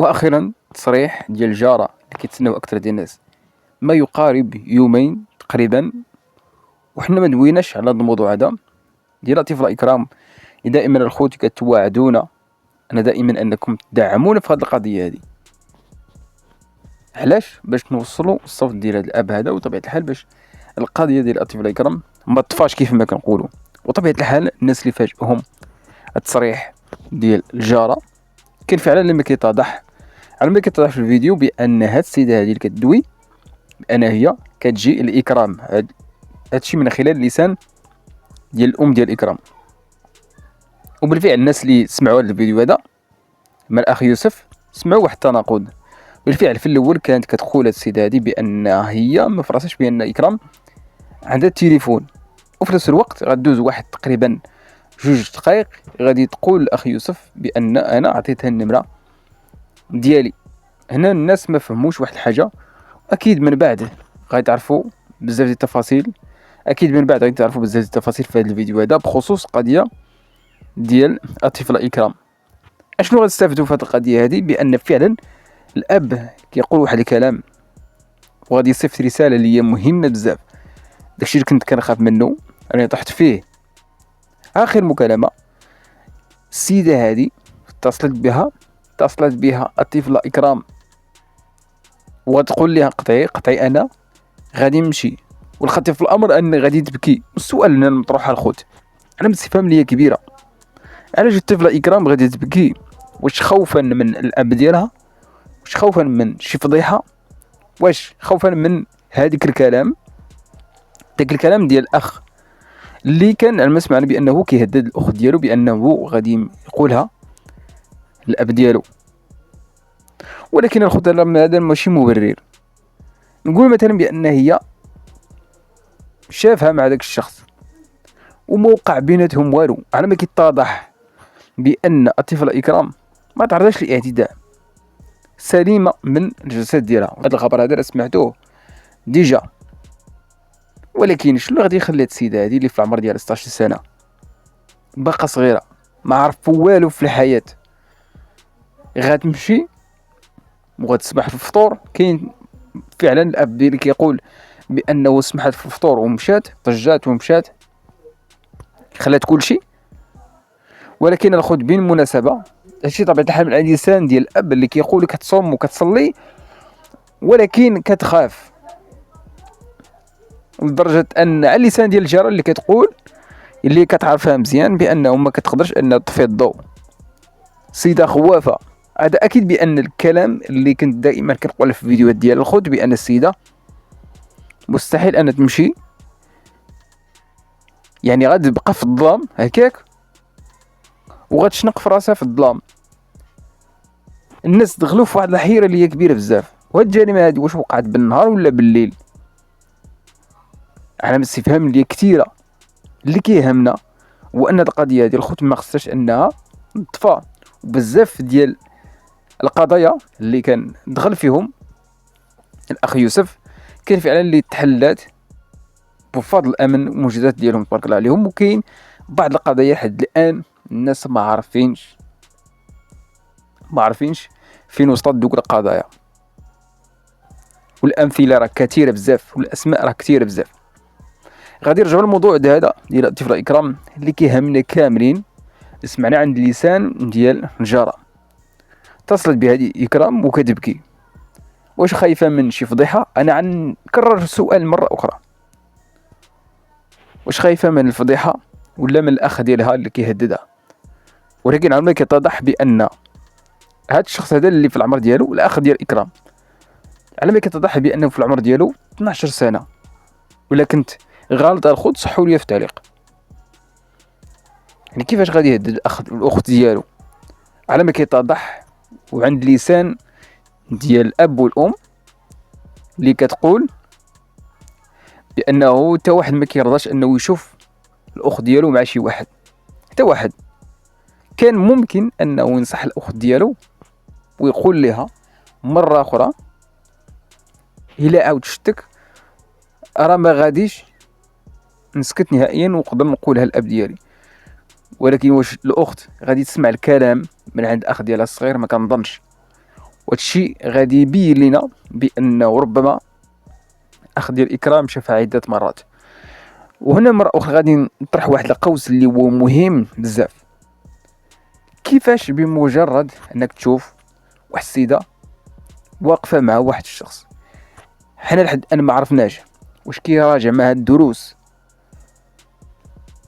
واخيرا تصريح ديال الجاره اللي كيتسناو اكثر ديال الناس ما يقارب يومين تقريبا، وحنا ما دويناش على هذا الموضوع هذا ديال الطفل الاكرام. دائما الخوت كتواعدونا انا دائما انكم تدعمونا في هذه القضيه هذه. علاش؟ باش نوصلوا الصوت ديال هذا الاب هذا، وطبيعه الحال باش القضيه ديال الطفل الاكرام ما تطفاش كيف ما كنقولوا. وطبيعه الحال الناس اللي فاجئهم التصريح ديال الجاره كان فعلا لما كيتضح في الفيديو بان هاد السيده هذه اللي كتدوي بان هي كتجي الاكرام. هادشي من خلال لسان ديال الام ديال الاكرام. وبالفعل الناس اللي سمعوا هذا الفيديو هذا مع الاخ يوسف سمعوا واحد التناقض. بالفعل في الاول كانت كتقول هاد السيده هذه بان هي ما فراساش بان اكرام عندها التليفون، وفي نفس الوقت غدوز واحد تقريبا 2 دقائق غادي تقول الاخ يوسف بان انا عطيتها النمره ديالي. هنا الناس ما فهموش واحد الحاجه، اكيد من بعد غادي تعرفوا بزاف ديال التفاصيل. في هذا الفيديو هذا بخصوص قضيه ديال الطفل اكرام. اشنو غتستافدوا في هذه القضيه هذه؟ بان فعلا الاب كيقول واحد الكلام وغادي يصيفط رساله اللي هي مهمه بزاف. داكشي اللي كنت كنخاف منه انا طحت فيه. اخر مكالمه السيده هذه اتصلت بها الطفل اكرام وتقول لها قطعي انا غادي نمشي، والخطير في الامر ان غادي تبكي. السؤال هنا المطروح على الخوت علامه استفهام اللي هي كبيره. علاش الطفله اكرام غادي تبكي؟ واش خوفا من الاب ديالها؟ واش خوفا من شي فضيحه؟ واش خوفا من هذيك الكلام ديال الاخ اللي كان على ما سمعنا بانه كيهدد الاخت ديالو بانه غادي يقولها الاب ديالو؟ ولكن الخوت هذا ماشي مبرر. نقول مثلا بان هي شافها مع داك الشخص وموقع بيناتهم والو، على ما كيتضح بان الطفله اكرام ما تعرضش لاعتداء، سليمه من الجسد ديالها. هذا الخبر هذا سمعتوه ديجا. ولكن شنو غادي يخلي هاد السيده هذه اللي في العمر ديالها 16 سنه باقا صغيره ما عرف والو في الحياه غتمشي وغتسمح في الفطور؟ كاين فعلا الاب ديالي كيقول بانه سمحت في الفطور ومشات، طجات ومشات، خلات كل شيء. ولكن الخوت بالمناسبه هادشي طبيعه الحال من اللسان ديال الاب اللي كيقول لك تصوم وكتصلي ولكن كتخاف، لدرجه ان على اللسان ديال الجاره اللي كتقول اللي كتعرفها مزيان بانه ما كتقدرش انها تطفي الضوء. سيده خوافه. هذا اكيد بان الكلام اللي كنت دائما كنقول في الفيديوهات ديال الخوت بان السيده مستحيل ان تمشي، يعني غادي تبقى في الظلام هكاك وغتشنق في راسها في الظلام. الناس دخلوا في واحد الحيره اللي هي كبيره بزاف. وهاد الجريمه هادي واش وقعت بالنهار ولا بالليل؟ علامه استفهام اللي كثيره. اللي كيهمنا هو ان القضيه ديال الخوت ما خصهاش انها تطفى. وبزاف ديال القضايا اللي كان دخل فيهم الاخ يوسف كان فعلا اللي تحلات بفضل الامن والمجهودات ديالهم تبارك الله عليهم. وكاين بعض القضايا لحد الان الناس ما عارفينش فين وصلت دوك القضايا، والامثله راه كثيره بزاف والاسماء راه كثيره بزاف. غادي نرجعوا للموضوع هذا ديال الطفله اكرام اللي كيهمنا كاملين. سمعنا عند اللسان ديال الجاره اتصلت بهذه اكرام وكتبكي. واش خايفه من شي فضيحه؟ انا عنكرر السؤال مره اخرى، واش خايفه من الفضيحه ولا من الاخ ديالها اللي كيهددها؟ ولكن عمرنا كيتضح بان هذا الشخص هذا اللي في العمر ديالو الاخ ديال اكرام على ما كيتضح بانه في العمر ديالو 12 سنه. ولا كنت غلط الخوت صحوا لي في التعليق. يعني كيفاش غادي يهدد الاخت ديالو؟ على ما كيتضح وعند لسان ديال الاب والام اللي كتقول بانه حتى واحد ما كيرضاش انه يشوف الاخت ديالو مع شي واحد. حتى واحد كان ممكن انه ينصح الاخت ديالو ويقول لها مره اخرى الا عاود شتك راه ما غاديش نسكت نهائيا ونقدر نقولها الاب ديالي. ولكن واش الاخت غادي تسمع الكلام من عند الاخ ديالها الصغير؟ ما كنظنش. وهادشي غادي يبين لنا بانه ربما اخذ ديال الاكرام شافها عده مرات. وهنا مرة اخرى غادي نطرح واحد القوس اللي هو مهم بزاف. كيفاش بمجرد انك تشوف واحد السيده واقفه مع واحد الشخص، حنا لحد الان ما عرفناش واش كيراجع معها الدروس،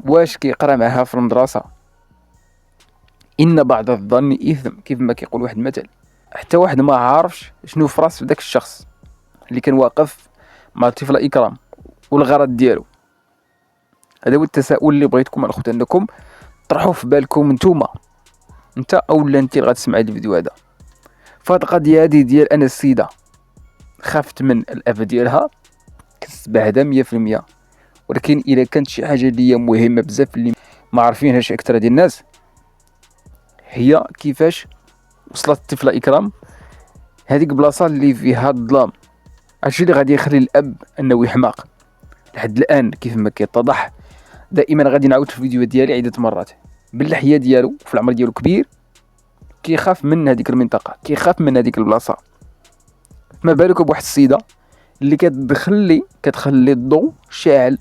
واش كيقرا معها في المدرسه، ان بعض الظن اثم كيف ما كيقول واحد المثل. حتى واحد ما عارفش شنو في راس داك الشخص اللي كان واقف مع الطفله اكرام والغرض ديالو. هذا هو التساؤل اللي بغيتكم الاخوت انكم طرحوه في بالكم نتوما، انت اولا انت اللي غتسمع هذا الفيديو هذا. فهاد القضيه هذه ديال انا السيده خافت من الاب ديالها كتتبع هذا 100%. ولكن الا كانت شي حاجه اللي هي مهمه بزاف اللي ما عارفينهاش اكثر ديال الناس، هي كيفاش وصلت الطفله اكرام هذيك بلاصه اللي فيها الظلام. هادشي اللي غادي يخلي الاب انه يحماق. لحد الان كيف ما كيتضح، دائما غادي نعاود في الفيديو ديالي عده مرات، باللحيه ديالو في العمر ديالو كبير كيخاف من هذيك المنطقه، كيخاف من هذيك البلاصه. ما بالك بواحد السيده اللي كتخلي الضوء شاعل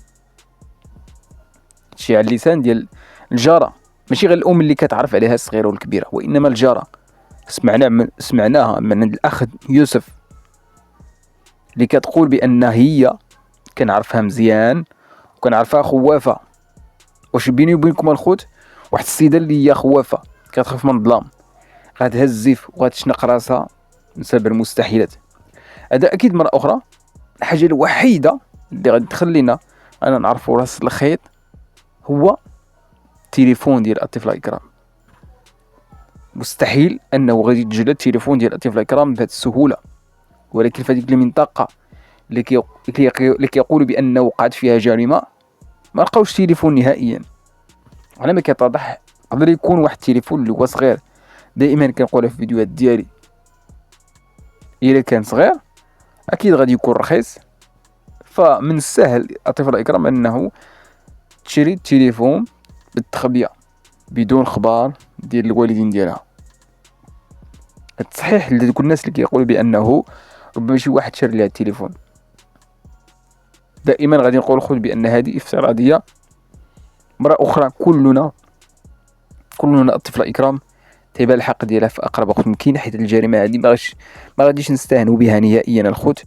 اللسان ديال الجاره، ماشي غير الام اللي كتعرف عليها الصغيره والكبيره، وانما الجاره. سمعناها من عند الاخ يوسف اللي كتقول بان هي كنعرفها مزيان وكنعرفها خوافه. واش بيني وبينكم الخوت واحد السيده اللي هي خوافه كتخاف من الظلام غتهزف وغتشنق راسها بسبب المستحيلات. هذا اكيد مره اخرى الحاجه الوحيده اللي غادي تخلينا انا نعرفوا راس الخيط هو التليفون ديال الطفله اكرام. مستحيل انه غادي يتجلى التليفون ديال الطفله اكرام بهذه السهوله، ولكن في هذيك المنطقه اللي كيقولوا بانه وقعت فيها جريمه ما لقاوش تليفون نهائيا. على ما كيتضح يقدر يكون واحد التليفون اللي هو صغير. دائما كنقولها في الفيديوهات ديالي، الا كان صغير اكيد غادي يكون رخيص، فمن السهل الطفله اكرام انه تشري التليفون بالتخبيه بدون خبار ديال الوالدين ديالها. الصحيح لديك الناس اللي كيقولوا بانه ربما شي واحد شرى لها التليفون، دائما غادي نقول خذ بان هذه افتراضيه. مرة اخرى كلنا الطفله اكرام تيبان الحق ديالها في اقرب وقت ممكن، حيت الجريمه هذه ما غاديش نستهنوا بها نهائيا الخوت.